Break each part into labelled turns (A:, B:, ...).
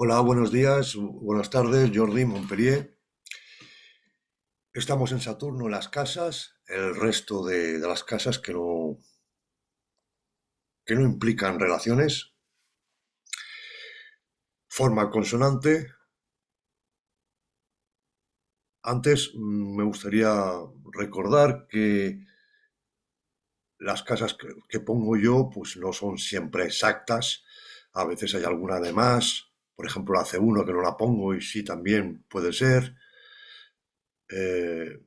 A: Hola, buenos días, buenas tardes, Jordi Montpellier. Estamos en Saturno, en las casas, el resto de las casas que no implican relaciones. Forma consonante. Antes me gustaría recordar que las casas que pongo yo pues no son siempre exactas. A veces hay alguna de más. Por ejemplo, la C1 que no la pongo y sí también puede ser. Eh,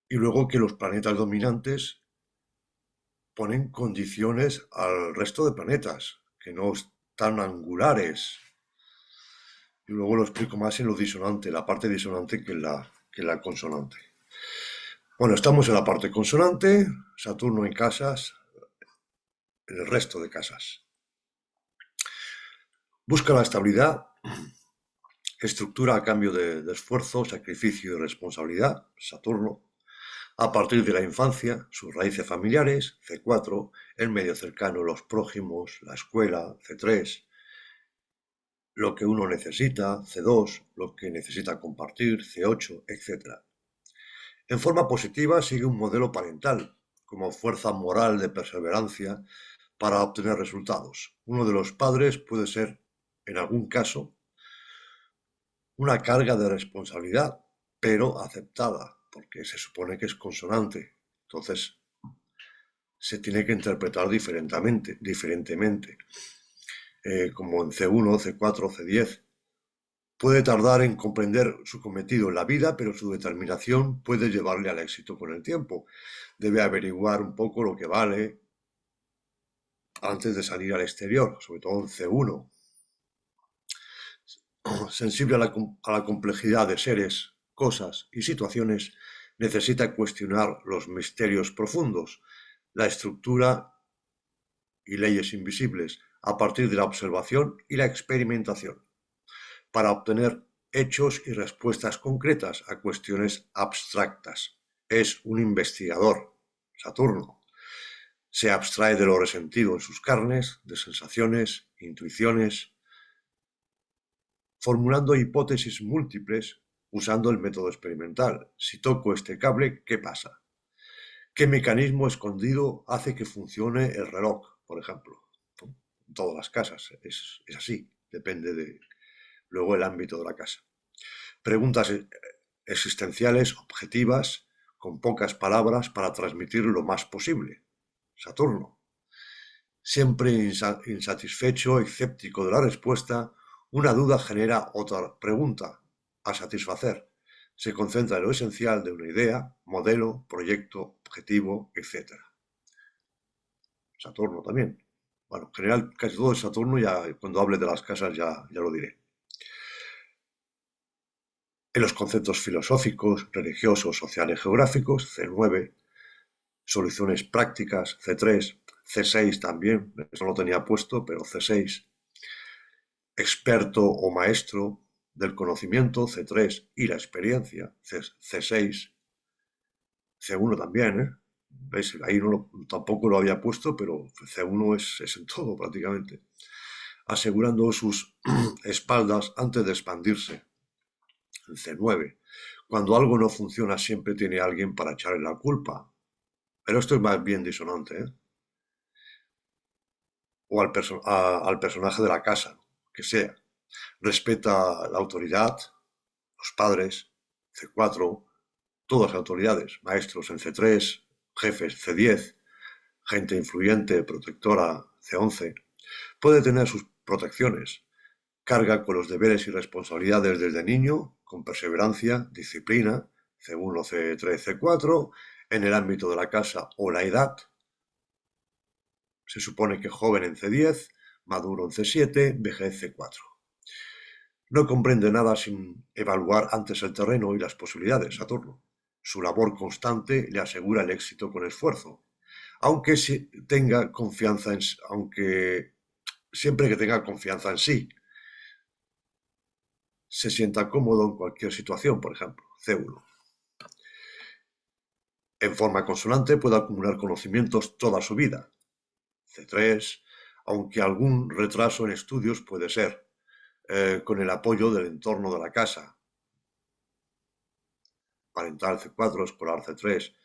A: y luego que los planetas dominantes ponen condiciones al resto de planetas, que no están angulares. Y luego lo explico más en lo disonante, la parte disonante que la consonante. Bueno, estamos en la parte consonante, Saturno en casas, en el resto de casas. Busca la estabilidad, estructura a cambio de esfuerzo, sacrificio y responsabilidad, Saturno. A partir de la infancia, sus raíces familiares, C4, el medio cercano, los prójimos, la escuela, C3, lo que uno necesita, C2, lo que necesita compartir, C8, etc. En forma positiva sigue un modelo parental, como fuerza moral de perseverancia para obtener resultados. Uno de los padres puede ser, en algún caso, una carga de responsabilidad, pero aceptada, porque se supone que es consonante. Entonces, se tiene que interpretar diferentemente, como en C1, C4, C10. Puede tardar en comprender su cometido en la vida, pero su determinación puede llevarle al éxito con el tiempo. Debe averiguar un poco lo que vale antes de salir al exterior, sobre todo en C1. Sensible a la complejidad de seres, cosas y situaciones, necesita cuestionar los misterios profundos, la estructura y leyes invisibles, a partir de la observación y la experimentación, para obtener hechos y respuestas concretas a cuestiones abstractas. Es un investigador, Saturno. Se abstrae de lo resentido en sus carnes, de sensaciones, intuiciones, formulando hipótesis múltiples usando el método experimental. Si toco este cable, ¿qué pasa? ¿Qué mecanismo escondido hace que funcione el reloj, por ejemplo? En todas las casas es así, depende de luego el ámbito de la casa. Preguntas existenciales, objetivas, con pocas palabras para transmitir lo más posible. Saturno. Siempre insatisfecho, escéptico de la respuesta, una duda genera otra pregunta a satisfacer. Se concentra en lo esencial de una idea, modelo, proyecto, objetivo, etc. Saturno también. Bueno, en general casi todo es Saturno, ya cuando hable de las casas ya lo diré. En los conceptos filosóficos, religiosos, sociales, geográficos, C9, soluciones prácticas, C3, C6 también, eso lo tenía puesto, pero C6, experto o maestro del conocimiento, C3, y la experiencia, C6, C1 también, ¿eh? ¿Veis? Ahí tampoco lo había puesto, pero C1 es en todo prácticamente. Asegurando sus espaldas antes de expandirse. En C9. Cuando algo no funciona siempre tiene alguien para echarle la culpa. Pero esto es más bien disonante, ¿eh? O al personaje de la casa, que sea. Respeta la autoridad, los padres, C4, todas las autoridades, maestros en C3, jefes C10, gente influyente, protectora C11. Puede tener sus protecciones. Carga con los deberes y responsabilidades desde niño, con perseverancia, disciplina, C1, C3, C4, en el ámbito de la casa o la edad. Se supone que joven en C10, maduro en C7, vejez C4. No comprende nada sin evaluar antes el terreno y las posibilidades, Saturno. Su labor constante le asegura el éxito con esfuerzo, aunque siempre que tenga confianza en sí, se sienta cómodo en cualquier situación, por ejemplo, C1. En forma consonante puede acumular conocimientos toda su vida, C3, aunque algún retraso en estudios puede ser, con el apoyo del entorno de la casa. Parental C4, escolar C3,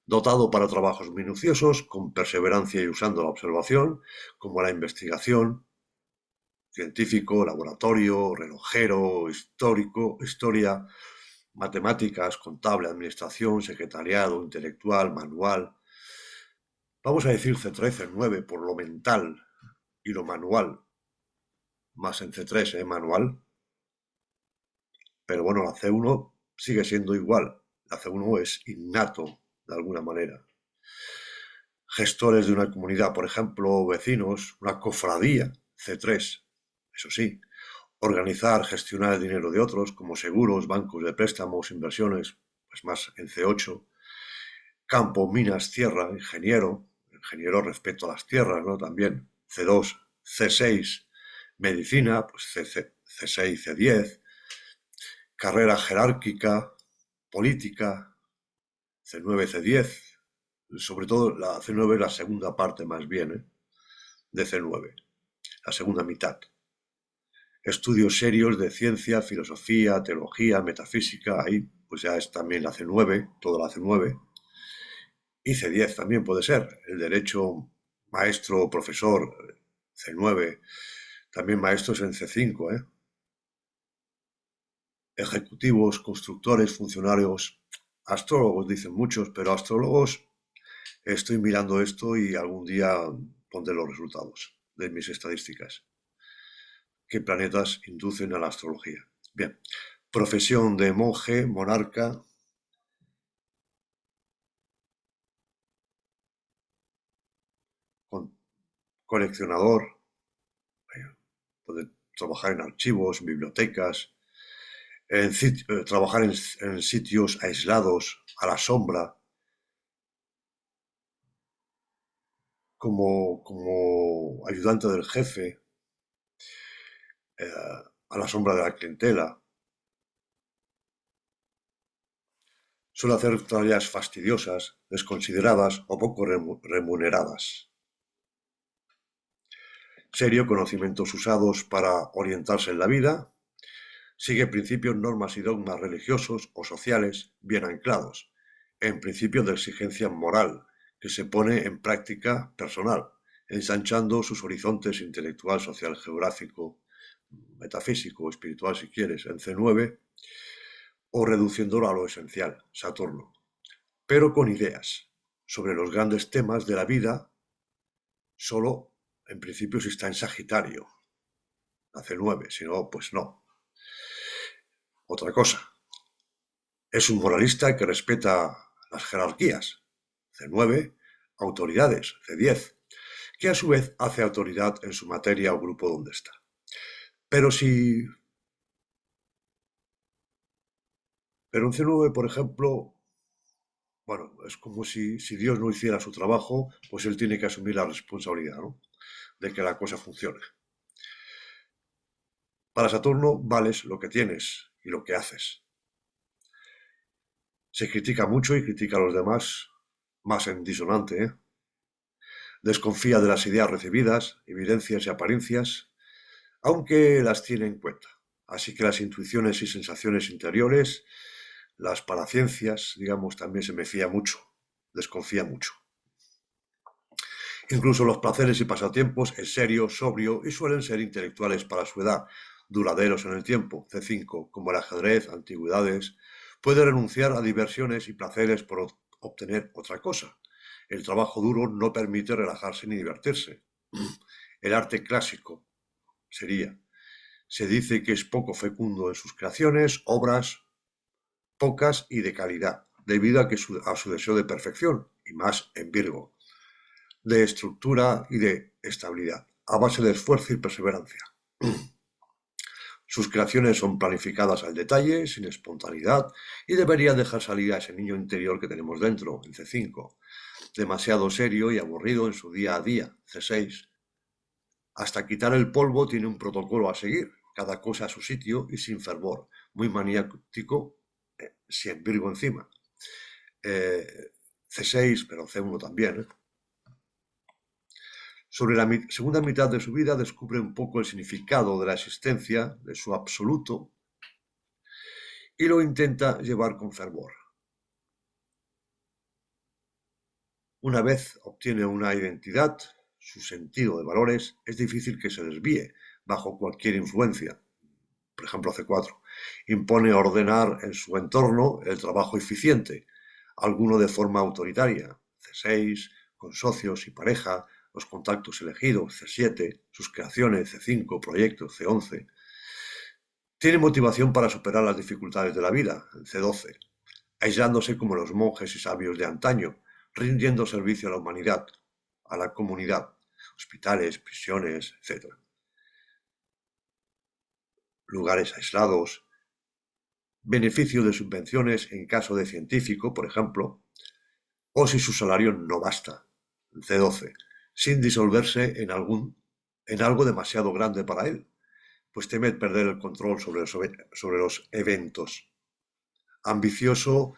A: dotado para trabajos minuciosos, con perseverancia y usando la observación, como la investigación, científico, laboratorio, relojero, histórico, historia, matemáticas, contable, administración, secretariado, intelectual, manual. Vamos a decir C3, C9 por lo mental y lo manual, más en C3, manual. Pero bueno, la C1 sigue siendo igual. La C1 es innato, de alguna manera. Gestores de una comunidad, por ejemplo, vecinos, una cofradía, C3, eso sí. Organizar, gestionar el dinero de otros, como seguros, bancos de préstamos, inversiones, pues más en C8. Campo, minas, tierra, ingeniero respecto a las tierras, ¿no? También C2, C6, medicina, pues C6, C10, carrera jerárquica, política, C9, C10, sobre todo la C9 es la segunda parte más bien, de C9, la segunda mitad. Estudios serios de ciencia, filosofía, teología, metafísica, ahí pues ya es también la C9, toda la C9. Y C10 también puede ser, el derecho maestro, profesor, C9, también maestros en C5, Ejecutivos, constructores, funcionarios, astrólogos, dicen muchos, pero astrólogos, estoy mirando esto y algún día pondré los resultados de mis estadísticas. ¿Qué planetas inducen a la astrología? Bien, profesión de monje, monarca, coleccionador, puede trabajar en archivos, en bibliotecas, trabajar en sitios aislados, a la sombra, como ayudante del jefe, a la sombra de la clientela. Suele hacer tareas fastidiosas, desconsideradas o poco remuneradas. Serio, conocimientos usados para orientarse en la vida. Sigue principios, normas y dogmas religiosos o sociales bien anclados, en principios de exigencia moral, que se pone en práctica personal, ensanchando sus horizontes intelectual, social, geográfico, metafísico o espiritual si quieres, en C9, o reduciéndolo a lo esencial, Saturno, pero con ideas sobre los grandes temas de la vida, solo en principio si está en Sagitario, la C9, si no, pues no. Otra cosa, es un moralista que respeta las jerarquías, C9, autoridades, C10, que a su vez hace autoridad en su materia o grupo donde está. Pero Pero un C9, por ejemplo, bueno, es como si Dios no hiciera su trabajo, pues él tiene que asumir la responsabilidad, ¿no? De que la cosa funcione. Para Saturno vales lo que tienes y lo que haces. Se critica mucho y critica a los demás, más en disonante, Desconfía de las ideas recibidas, evidencias y apariencias, aunque las tiene en cuenta. Así que las intuiciones y sensaciones interiores, las paraciencias, digamos, también se me fía mucho, desconfía mucho. Incluso los placeres y pasatiempos es serio, sobrio y suelen ser intelectuales para su edad, duraderos en el tiempo, C5, como el ajedrez, antigüedades. Puede renunciar a diversiones y placeres por obtener otra cosa. El trabajo duro no permite relajarse ni divertirse. El arte clásico sería. Se dice que es poco fecundo en sus creaciones, obras pocas y de calidad, debido a su deseo de perfección, y más en Virgo, de estructura y de estabilidad, a base de esfuerzo y perseverancia. Sus creaciones son planificadas al detalle, sin espontaneidad, y debería dejar salir a ese niño interior que tenemos dentro, en C5, demasiado serio y aburrido en su día a día, C6. Hasta quitar el polvo tiene un protocolo a seguir, cada cosa a su sitio y sin fervor, muy maniático, si en Virgo encima. C6, pero C1 también, Sobre la segunda mitad de su vida descubre un poco el significado de la existencia, de su absoluto, y lo intenta llevar con fervor. Una vez obtiene una identidad, su sentido de valores, es difícil que se desvíe bajo cualquier influencia. Por ejemplo, C4 impone ordenar en su entorno el trabajo eficiente, alguno de forma autoritaria. C6, con socios y pareja, los contactos elegidos. C7, sus creaciones. C5, proyectos. C11. Tiene motivación para superar las dificultades de la vida. C12, aislándose como los monjes y sabios de antaño, rindiendo servicio a la humanidad, a la comunidad, hospitales, prisiones, etc. Lugares aislados, beneficio de subvenciones en caso de científico, por ejemplo, o si su salario no basta. C12, sin disolverse en algo demasiado grande para él, pues teme perder el control sobre los eventos. Ambicioso,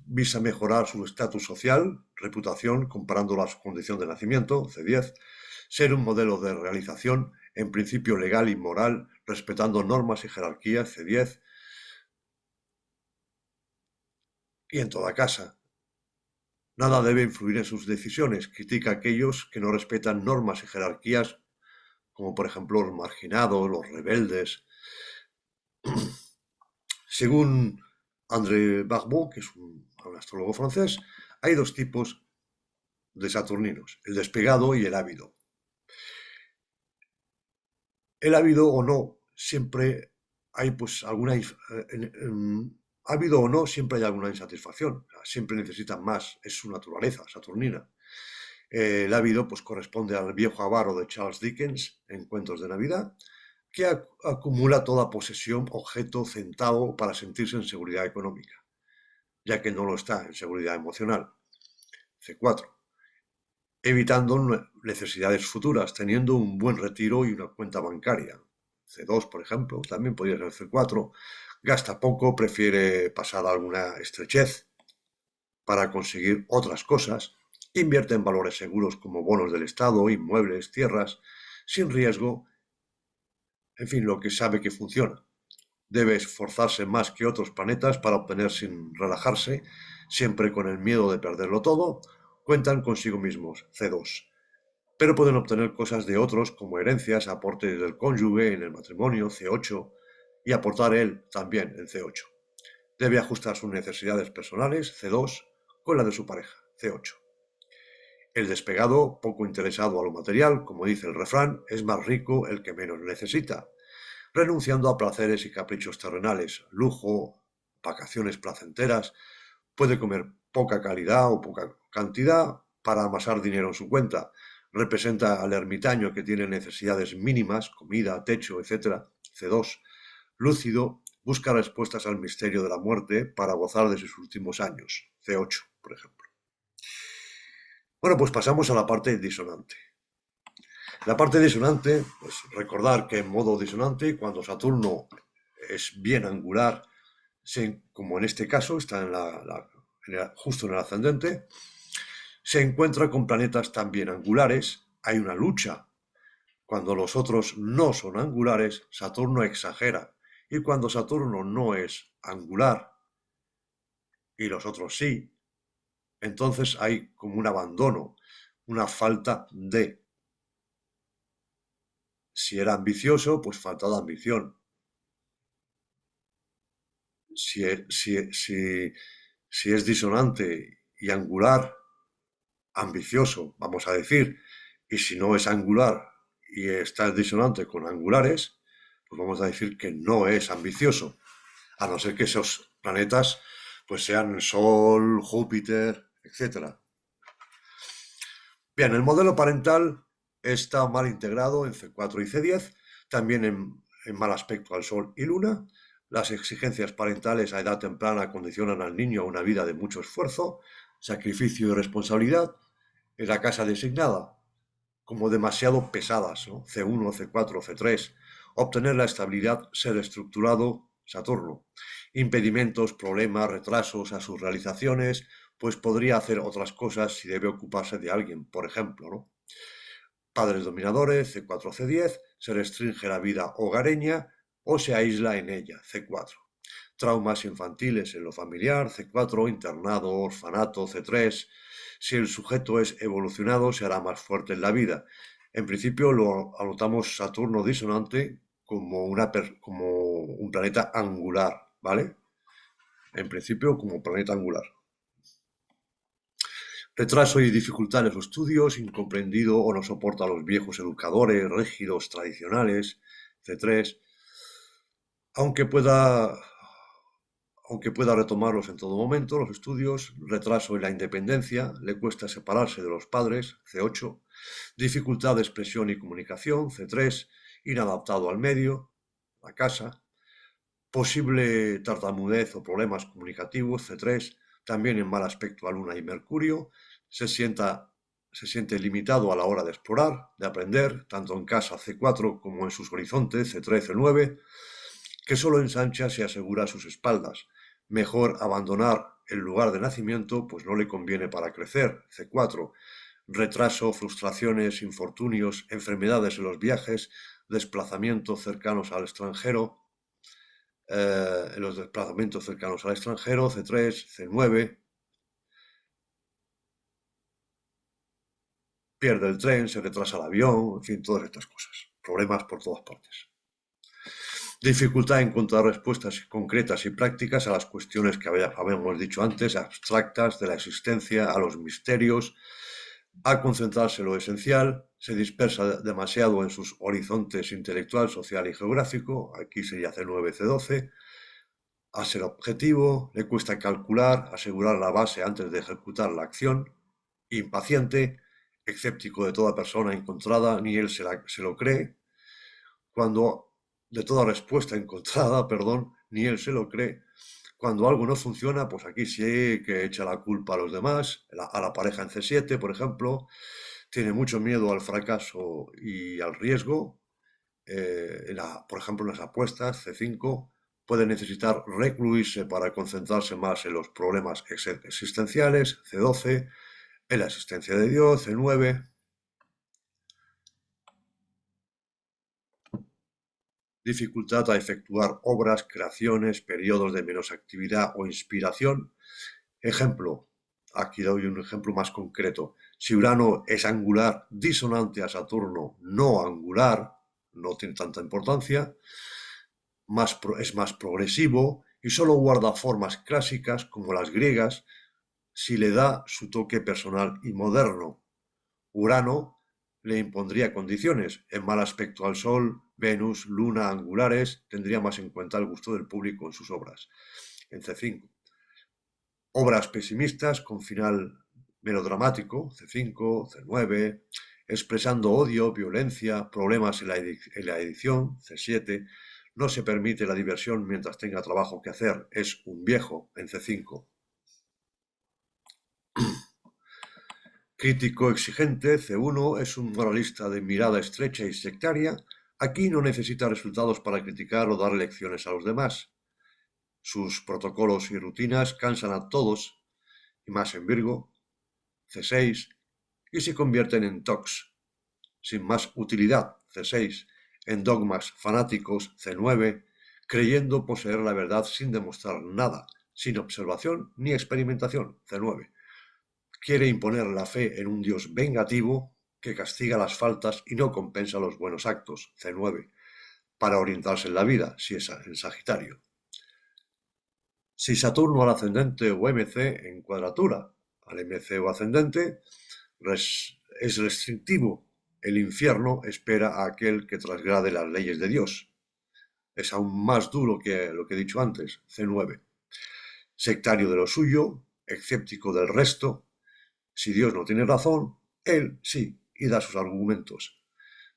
A: visa mejorar su estatus social, reputación, comparándola a su condición de nacimiento. C10, ser un modelo de realización, en principio legal y moral, respetando normas y jerarquías. C10, y en toda casa. Nada debe influir en sus decisiones. Critica a aquellos que no respetan normas y jerarquías, como por ejemplo los marginados, los rebeldes. Según André Barbeau, que es un astrólogo francés, hay dos tipos de saturninos, el despegado y el ávido. El ávido o no, siempre hay pues alguna... ávido o no, siempre hay alguna insatisfacción. Siempre necesitan más, es su naturaleza saturnina. El ávido pues corresponde al viejo avaro de Charles Dickens en Cuentos de Navidad, que acumula toda posesión, objeto, centavo para sentirse en seguridad económica, ya que no lo está en seguridad emocional. C4. Evitando necesidades futuras, teniendo un buen retiro y una cuenta bancaria. C2, por ejemplo, también podría ser C4. Gasta poco, prefiere pasar alguna estrechez para conseguir otras cosas. Invierte en valores seguros como bonos del Estado, inmuebles, tierras, sin riesgo. En fin, lo que sabe que funciona. Debe esforzarse más que otros planetas para obtener sin relajarse, siempre con el miedo de perderlo todo. Cuentan consigo mismos. C2. Pero pueden obtener cosas de otros como herencias, aportes del cónyuge en el matrimonio. C8. Y aportar él también en C8. Debe ajustar sus necesidades personales. C2. Con la de su pareja. C8. El despegado, poco interesado a lo material, como dice el refrán, es más rico el que menos necesita, renunciando a placeres y caprichos terrenales, lujo, vacaciones placenteras. Puede comer poca calidad o poca cantidad para amasar dinero en su cuenta. Representa al ermitaño que tiene necesidades mínimas, comida, techo, etc. C2. Lúcido, busca respuestas al misterio de la muerte para gozar de sus últimos años. C8, por ejemplo. Bueno, pues pasamos a la parte disonante. La parte disonante, pues recordar que en modo disonante, cuando Saturno es bien angular, como en este caso, está justo en el ascendente, se encuentra con planetas también angulares, hay una lucha. Cuando los otros no son angulares, Saturno exagera. Y cuando Saturno no es angular y los otros sí, entonces hay como un abandono, una falta de. Si era ambicioso, pues falta de ambición. Si es disonante y angular, ambicioso, vamos a decir, y si no es angular y está disonante con angulares, pues vamos a decir que no es ambicioso, a no ser que esos planetas pues sean Sol, Júpiter, etc. Bien, el modelo parental está mal integrado en C4 y C10, también en mal aspecto al Sol y Luna. Las exigencias parentales a edad temprana condicionan al niño a una vida de mucho esfuerzo, sacrificio y responsabilidad. En la casa designada como demasiado pesadas, ¿no? C1, C4, C3. Obtener la estabilidad, ser estructurado, Saturno. Impedimentos, problemas, retrasos a sus realizaciones, pues podría hacer otras cosas si debe ocuparse de alguien, por ejemplo, ¿no? Padres dominadores, C4, C10, se restringe la vida hogareña o se aísla en ella, C4. Traumas infantiles en lo familiar, C4, internado, orfanato, C3. Si el sujeto es evolucionado, se hará más fuerte en la vida. En principio lo anotamos Saturno disonante como un planeta angular, ¿vale? En principio como planeta angular. Retraso y dificultad en los estudios, incomprendido o no soporta a los viejos educadores, rígidos, tradicionales, C3. Aunque pueda retomarlos en todo momento, los estudios, retraso en la independencia, le cuesta separarse de los padres, C8, dificultad de expresión y comunicación, C3, inadaptado al medio, la casa, posible tartamudez o problemas comunicativos, C3, también en mal aspecto a Luna y Mercurio, se siente limitado a la hora de explorar, de aprender, tanto en casa C4 como en sus horizontes C3, C9, que solo ensancha si asegura sus espaldas. Mejor abandonar el lugar de nacimiento, pues no le conviene para crecer, C4. Retraso, frustraciones, infortunios, enfermedades en los viajes, desplazamientos cercanos al extranjero, en los desplazamientos cercanos al extranjero, C3, C9, pierde el tren, se retrasa el avión, en fin, todas estas cosas. Problemas por todas partes. Dificultad en encontrar respuestas concretas y prácticas a las cuestiones que habíamos dicho antes, abstractas de la existencia, a los misterios, a concentrarse en lo esencial, se dispersa demasiado en sus horizontes intelectual, social y geográfico, aquí sería C9, C12, a ser objetivo, le cuesta calcular, asegurar la base antes de ejecutar la acción, impaciente, escéptico de toda persona encontrada, ni él se lo cree, de toda respuesta encontrada, perdón, ni él se lo cree. Cuando algo no funciona, pues aquí sí que echa la culpa a los demás, a la pareja en C7, por ejemplo, tiene mucho miedo al fracaso y al riesgo, por ejemplo, en las apuestas, C5, puede necesitar recluirse para concentrarse más en los problemas existenciales, C12, en la existencia de Dios, C9. Dificultad a efectuar obras, creaciones, periodos de menos actividad o inspiración. Ejemplo, aquí doy un ejemplo más concreto. Si Urano es angular disonante a Saturno, no angular, no tiene tanta importancia, es más progresivo y solo guarda formas clásicas como las griegas si le da su toque personal y moderno. Urano le impondría condiciones. En mal aspecto al Sol, Venus, Luna angulares, tendría más en cuenta el gusto del público en sus obras. En C5. Obras pesimistas con final melodramático, C5, C9, expresando odio, violencia, problemas en la edición, C7, no se permite la diversión mientras tenga trabajo que hacer, es un viejo, en C5. Crítico exigente, C1, es un moralista de mirada estrecha y sectaria, aquí no necesita resultados para criticar o dar lecciones a los demás. Sus protocolos y rutinas cansan a todos, y más en Virgo, C6, y se convierten en TOCs, sin más utilidad, C6, en dogmas fanáticos, C9, creyendo poseer la verdad sin demostrar nada, sin observación ni experimentación, C9. Quiere imponer la fe en un Dios vengativo que castiga las faltas y no compensa los buenos actos, C9, para orientarse en la vida, si es en Sagitario. Si Saturno al ascendente o MC en cuadratura al MC o ascendente, es restrictivo. El infierno espera a aquel que trasgrade las leyes de Dios. Es aún más duro que lo que he dicho antes, C9. Sectario de lo suyo, escéptico del resto. Si Dios no tiene razón, él sí, y da sus argumentos.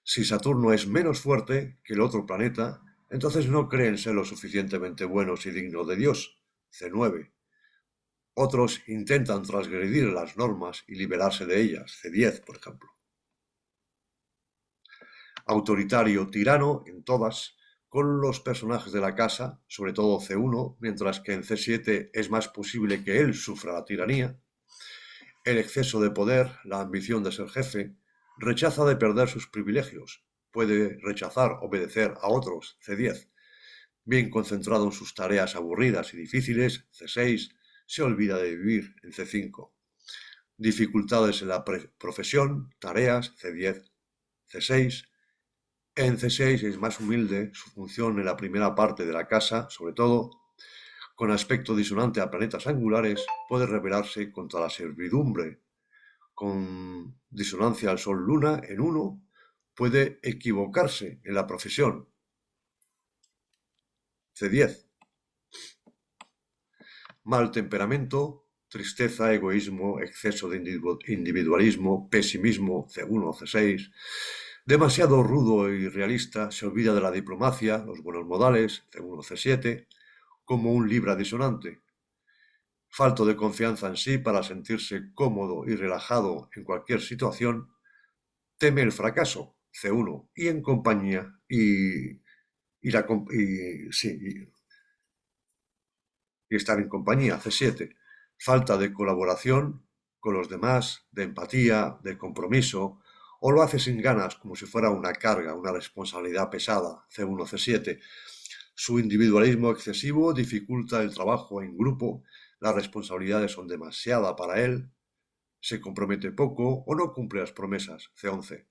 A: Si Saturno es menos fuerte que el otro planeta, entonces no creen ser lo suficientemente buenos y dignos de Dios, C9. Otros intentan transgredir las normas y liberarse de ellas, C10, por ejemplo. Autoritario, tirano en todas, con los personajes de la casa, sobre todo C1, mientras que en C7 es más posible que él sufra la tiranía. El exceso de poder, la ambición de ser jefe, Rechaza de perder sus privilegios. Puede rechazar obedecer a otros, C10. Bien concentrado en sus tareas aburridas y difíciles, C6. Se olvida de vivir, en C5. Dificultades en la profesión, tareas, C10, C6. En C6 es más humilde, su función en la primera parte de la casa, sobre todo, con aspecto disonante a planetas angulares, puede rebelarse contra la servidumbre. Con disonancia al Sol-Luna en 1, puede equivocarse en la profesión. C10. Mal temperamento, tristeza, egoísmo, exceso de individualismo, pesimismo, C1, C6. Demasiado rudo y realista, se olvida de la diplomacia, los buenos modales, C1, C7, como un Libra disonante. Falto de confianza en sí para sentirse cómodo y relajado en cualquier situación, teme el fracaso, C1, y en compañía, y estar en compañía, C7. Falta de colaboración con los demás, de empatía, de compromiso, o lo hace sin ganas, como si fuera una carga, una responsabilidad pesada, C1, C7. Su individualismo excesivo dificulta el trabajo en grupo, las responsabilidades son demasiadas para él, se compromete poco o no cumple las promesas, C11.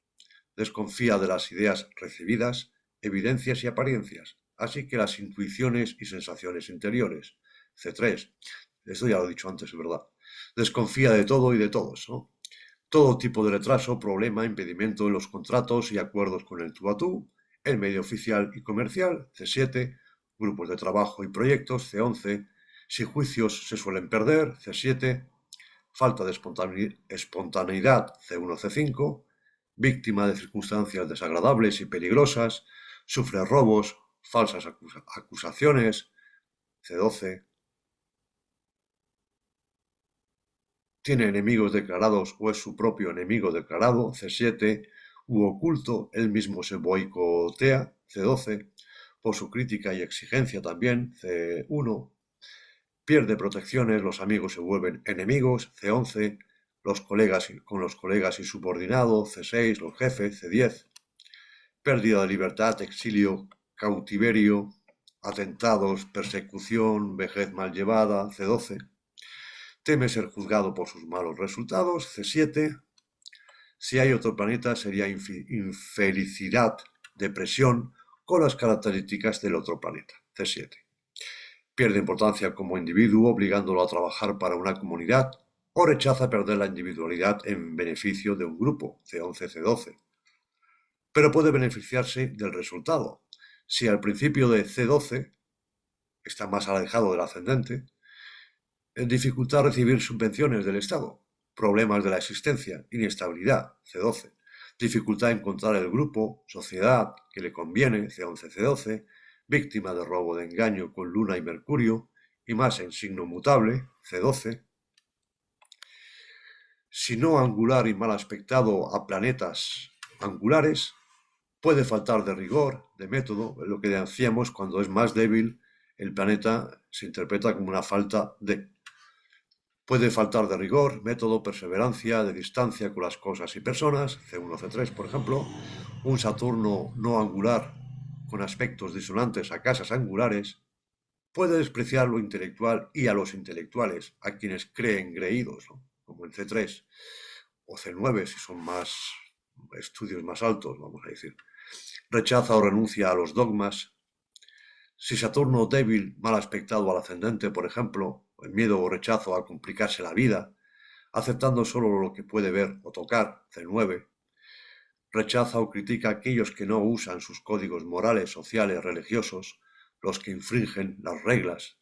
A: Desconfía de las ideas recibidas, evidencias y apariencias, así que las intuiciones y sensaciones interiores, C3. Esto ya lo he dicho antes, es verdad. Desconfía de todo y de todos, ¿no? Todo tipo de retraso, problema, impedimento en los contratos y acuerdos con el tú a tú, el medio oficial y comercial, C7, grupos de trabajo y proyectos, C11, si juicios se suelen perder, C7, falta de espontaneidad, C1, C5, víctima de circunstancias desagradables y peligrosas, sufre robos, falsas acusaciones, C12, tiene enemigos declarados o es su propio enemigo declarado, C7, u oculto, él mismo se boicotea, C12, por su crítica y exigencia también, C1, pierde protecciones, los amigos se vuelven enemigos, C11, con los colegas y subordinados, C6, los jefes, C10, pérdida de libertad, exilio, cautiverio, atentados, persecución, vejez mal llevada, C12, teme ser juzgado por sus malos resultados, C7, si hay otro planeta sería infelicidad, depresión, con las características del otro planeta, C7. Pierde importancia como individuo, obligándolo a trabajar para una comunidad, o rechaza perder la individualidad en beneficio de un grupo, C11, C12. Pero puede beneficiarse del resultado. Si al principio de C12 está más alejado del ascendente, en dificultad recibir subvenciones del Estado, problemas de la existencia, inestabilidad, C12, dificultad en encontrar el grupo, sociedad que le conviene, C11, C12, víctima de robo de engaño con Luna y Mercurio, y más en signo mutable, C12, si no angular y mal aspectado a planetas angulares, puede faltar de rigor, de método, lo que decíamos cuando es más débil el planeta se interpreta como una falta de. Puede faltar de rigor, método, perseverancia, de distancia con las cosas y personas, C1, C3, por ejemplo, un Saturno no angular con aspectos disonantes a casas angulares, puede despreciar lo intelectual y a los intelectuales, a quienes creen engreídos, ¿no? Como en C3 o C9, si son más estudios más altos, vamos a decir. Rechaza o renuncia a los dogmas. Si Saturno débil, mal aspectado al ascendente, por ejemplo, el miedo o rechazo a complicarse la vida, aceptando solo lo que puede ver o tocar, C9, rechaza o critica a aquellos que no usan sus códigos morales, sociales, religiosos, los que infringen las reglas.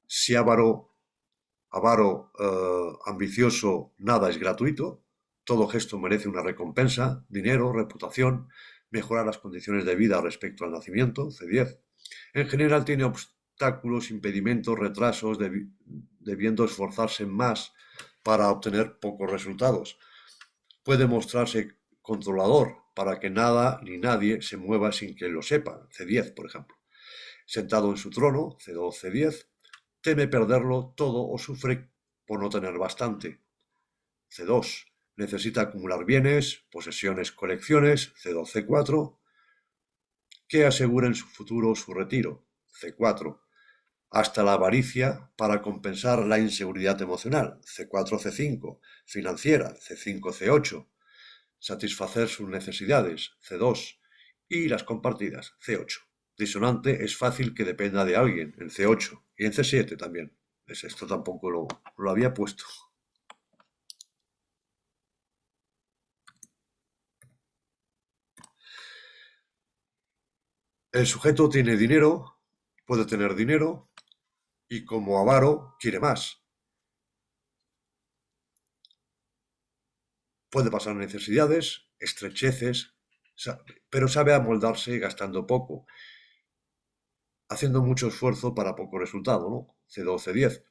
A: Si avaro, ambicioso, nada es gratuito, todo gesto merece una recompensa, dinero, reputación, mejorar las condiciones de vida respecto al nacimiento, C10. En general tiene obstáculos, impedimentos, retrasos, debiendo esforzarse más para obtener pocos resultados. Puede mostrarse controlador para que nada ni nadie se mueva sin que lo sepa, C10, por ejemplo. Sentado en su trono, C2, C10, teme perderlo todo o sufre por no tener bastante, C2. necesita acumular bienes, posesiones, colecciones, C2, C4, que aseguren su futuro o su retiro, C4, hasta la avaricia para compensar la inseguridad emocional, C4, C5, financiera, C5, C8, satisfacer sus necesidades, C2, y las compartidas, C8. Disonante es fácil que dependa de alguien, en C8, y en C7 también. Esto tampoco lo había puesto. El sujeto tiene dinero, puede tener dinero, y como avaro quiere más. Puede pasar necesidades, estrecheces, pero sabe amoldarse gastando poco, haciendo mucho esfuerzo para poco resultado, ¿no? C2, C10.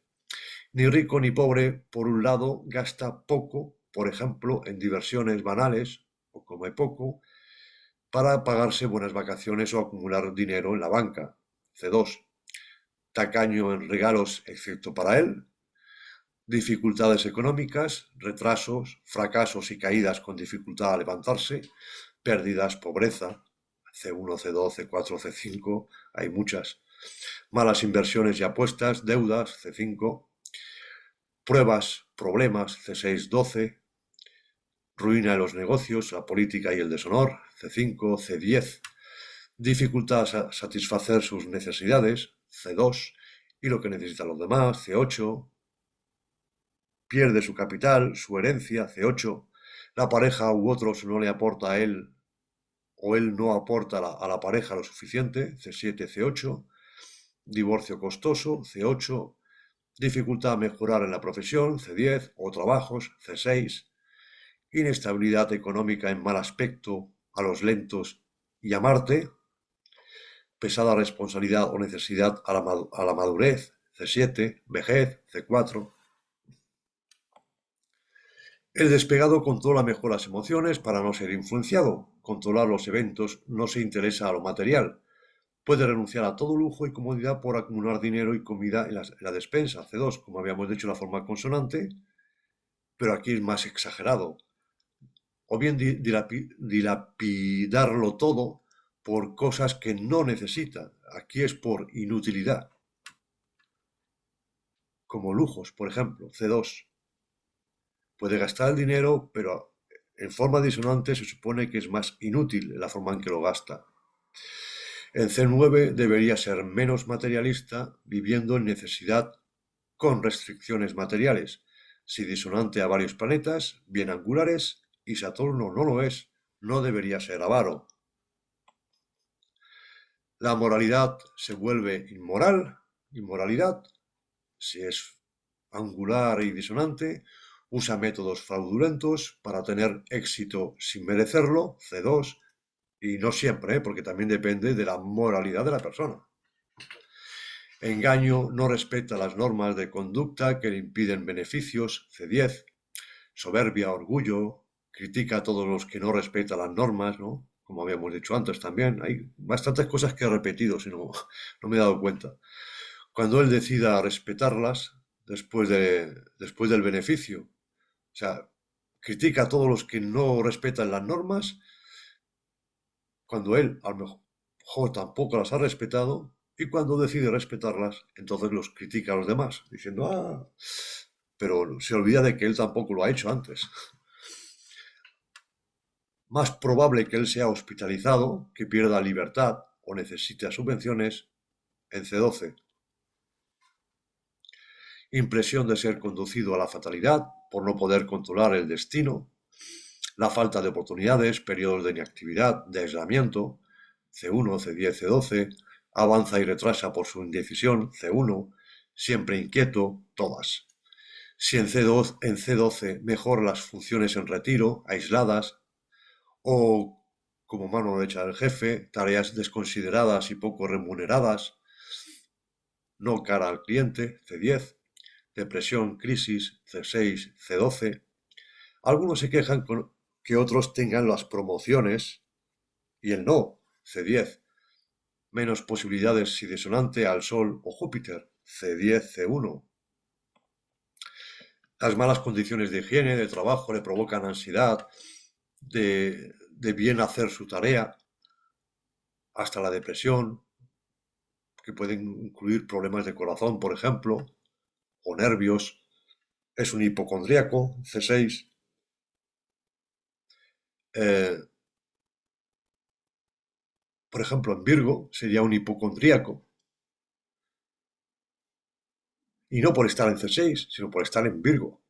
A: Ni rico ni pobre, por un lado, gasta poco, por ejemplo, en diversiones banales, o come poco, para pagarse buenas vacaciones o acumular dinero en la banca. C2. Tacaño en regalos, excepto para él. Dificultades económicas, retrasos, fracasos y caídas con dificultad a levantarse, pérdidas, pobreza, C1, C2, C4, C5, hay muchas. Malas inversiones y apuestas, deudas, C5. Pruebas, problemas, C6, 12. Ruina de los negocios, la política y el deshonor, C5, C10. Dificultad a satisfacer sus necesidades, C2. Y lo que necesitan los demás, C8. Pierde su capital, su herencia, C8. La pareja u otros no le aporta a él o él no aporta a la pareja lo suficiente, C7, C8. Divorcio costoso, C8. Dificultad a mejorar en la profesión, C10, o trabajos, C6. Inestabilidad económica en mal aspecto, a los lentos y a Marte. Pesada responsabilidad o necesidad a la madurez, C7. Vejez, C4. El despegado controla mejor las emociones para no ser influenciado. Controlar los eventos, no se interesa a lo material. Puede renunciar a todo lujo y comodidad por acumular dinero y comida en la despensa, C2, como habíamos dicho, la forma consonante, pero aquí es más exagerado. O bien dilapidarlo todo por cosas que no necesita. Aquí es por inutilidad. Como lujos, por ejemplo, C2. Puede gastar el dinero, pero en forma disonante se supone que es más inútil la forma en que lo gasta. En C9 debería ser menos materialista, viviendo en necesidad con restricciones materiales. Si disonante a varios planetas, bien angulares, y Saturno no lo es, no debería ser avaro. La moralidad se vuelve inmoralidad, si es angular y disonante, usa métodos fraudulentos para tener éxito sin merecerlo, C2, y no siempre, porque también depende de la moralidad de la persona. Engaño, no respeta las normas de conducta que le impiden beneficios, C10. Soberbia, orgullo, critica a todos los que no respetan las normas, ¿no? Como habíamos dicho antes también. Hay bastantes cosas que he repetido, si no, no me he dado cuenta. Cuando él decida respetarlas, después del beneficio, o sea, critica a todos los que no respetan las normas, cuando él a lo mejor tampoco las ha respetado, y cuando decide respetarlas, entonces los critica a los demás, diciendo, pero se olvida de que él tampoco lo ha hecho antes. Más probable que él sea hospitalizado, que pierda libertad o necesite subvenciones, en C12. Impresión de ser conducido a la fatalidad por no poder controlar el destino, la falta de oportunidades, periodos de inactividad, de aislamiento, C1, C10, C12, avanza y retrasa por su indecisión, C1, siempre inquieto, todas. Si en C12 mejora las funciones en retiro, aisladas, o como mano derecha del jefe, tareas desconsideradas y poco remuneradas, no cara al cliente, C10, depresión, crisis, C6, C12. Algunos se quejan con que otros tengan las promociones y él no, C10. Menos posibilidades si disonante al Sol o Júpiter, C10, C1. Las malas condiciones de higiene, de trabajo, le provocan ansiedad, de bien hacer su tarea, hasta la depresión, que pueden incluir problemas de corazón, por ejemplo, o nervios. Es un hipocondríaco, C6. Eh, por ejemplo, en Virgo sería un hipocondríaco, y no por estar en C6, sino por estar en Virgo.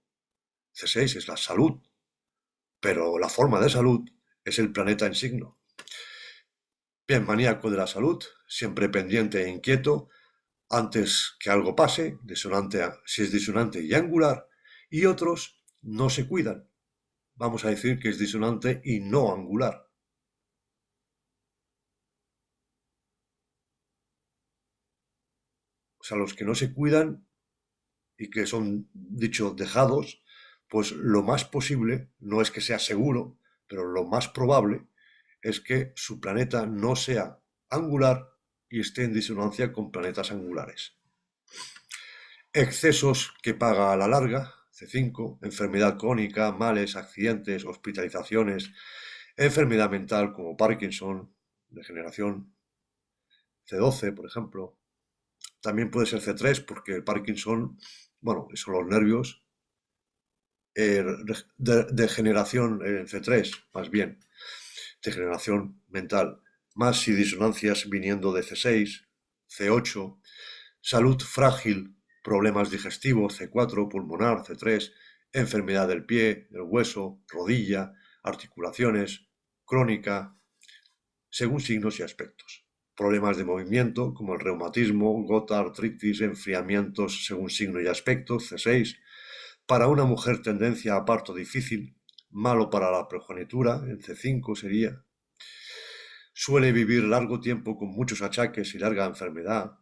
A: C6 es la salud, pero la forma de salud es el planeta en signo. Bien, maníaco de la salud, siempre pendiente e inquieto antes que algo pase, si es disonante y angular, y otros no se cuidan. Vamos a decir que es disonante y no angular. O sea, los que no se cuidan y que son, dicho, dejados, pues lo más posible, no es que sea seguro, pero lo más probable es que su planeta no sea angular y esté en disonancia con planetas angulares. Excesos que paga a la larga, C5, enfermedad crónica, males, accidentes, hospitalizaciones, enfermedad mental como Parkinson, degeneración, C12, por ejemplo. También puede ser C3 porque el Parkinson, bueno, son los nervios, degeneración en C3, más bien, degeneración mental, más si disonancias viniendo de C6, C8, salud frágil, problemas digestivos, C4, pulmonar, C3, enfermedad del pie, del hueso, rodilla, articulaciones, crónica, según signos y aspectos. Problemas de movimiento, como el reumatismo, gota, artritis, enfriamientos según signo y aspecto, C6. Para una mujer tendencia a parto difícil, malo para la progenitura, en C5 sería. Suele vivir largo tiempo con muchos achaques y larga enfermedad.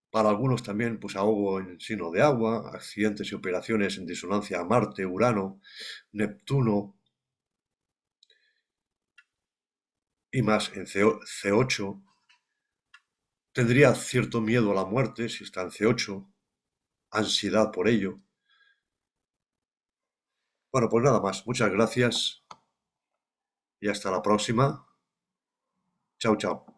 A: Para algunos también, pues ahogo en signo de agua, accidentes y operaciones en disonancia a Marte, Urano, Neptuno y más en C8. Tendría cierto miedo a la muerte si está en C8, ansiedad por ello. Bueno, pues nada más. Muchas gracias y hasta la próxima. Chao, chao.